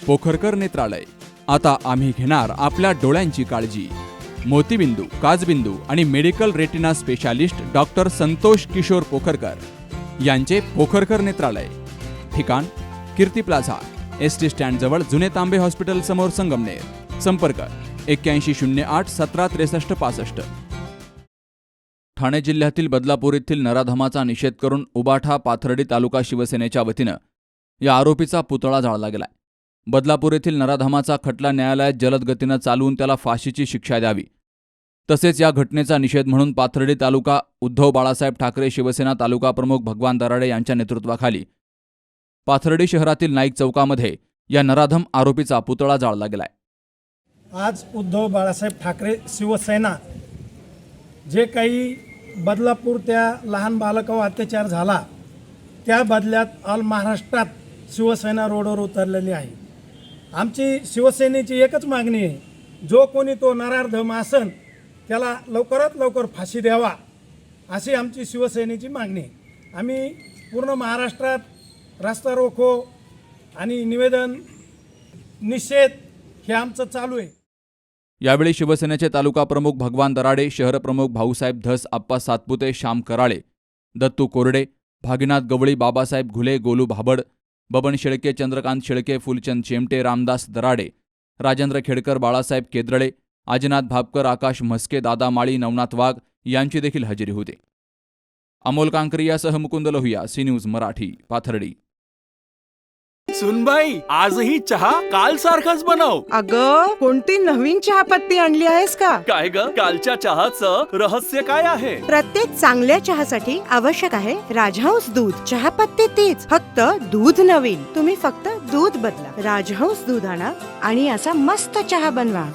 पोखरकर नेत्रालय. आता आम्ही घेणार आपल्या डोळ्यांची काळजी. मोतीबिंदू, काचबिंदू आणि medical retina specialist doctor Santosh Kishor Pokharkar यांचे पोखरकर नेत्रालय. ठिकाण कीर्ती प्लाझा, एसटी स्टँड जवळ जुने तांबे हॉस्पिटल समोर, संगमनेर. संपर्क 8108 1763 65. ठाणे जिल्ह्यातील बदलापूर येथील नराधमाचा निषेध करून उबाठा पाथर्डी तालुका शिवसेनेच्या वतीनं या आरोपीचा पुतळा जाळला गेलाय. बदलापूर येथील नराधमाचा खटला न्यायालयात जलद गतीनं चालवून त्याला फाशीची शिक्षा द्यावी, तसेच या घटनेचा निषेध म्हणून पाथर्डी तालुका उद्धव बाळासाहेब ठाकरे शिवसेना तालुका प्रमुख भगवान दराडे यांच्या नेतृत्वाखाली पाथर्डी शहरातील नाईक चौकामध्ये या नराधम आरोपीचा पुतळा जाळला गेलाय. आज उद्धव बाळासाहेब ठाकरे शिवसेना जे काही बदलापूर त्या लहान बालकावर अत्याचार झाला त्या बदल्यात ऑल महाराष्ट्रात शिवसेना रोडवर उतरलेली आहे. आमची शिवसेनेची एकच मागणी आहे, जो कोणी तो नराधम असन त्याला लवकरात लवकर फाशी द्यावा अशी आमची शिवसेनेची मागणी आहे. आम्ही पूर्ण महाराष्ट्रात रस्ता रोको आणि निवेदन निषेध हे आमचं चालू आहे. यावेळी शिवसेनेचे तालुका प्रमुख भगवान दराडे, शहर प्रमुख भाऊसाहेब धस, आप्पा सातपुते, श्याम कराळे, दत्तू कोरडे, भागीनाथ गवळी, बाबासाहेब घुले, गोलू भाबड, बबन शेळके, चंद्रकांत शेळके, फुलचंद चेमटे, रामदास दराडे, राजेंद्र खेडकर, बाळासाहेब केद्रळे, आजनाथ भापकर, आकाश म्हस्के, दादा माळी, नवनाथ वाघ यांची देखील हजेरी होती. अमोल कांकरियासह मुकुंद लोहिया, सी न्यूज मराठी, पाथर्डी. सुनबाई, आजही चहा काल सारखाच बनव. अगं, कोणती नवीन चहापत्ती आणली आहेस का? काय ग, कालच्या चहाचं रहस्य काय आहे? प्रत्येक चांगल्या चहासाठी आवश्यक आहे राजहंस दूध. चहापत्ती तीच, फक्त दूध नवीन. तुम्ही फक्त दूध बदला. राजहंस दूध आणा आणि असा मस्त चहा बनवा.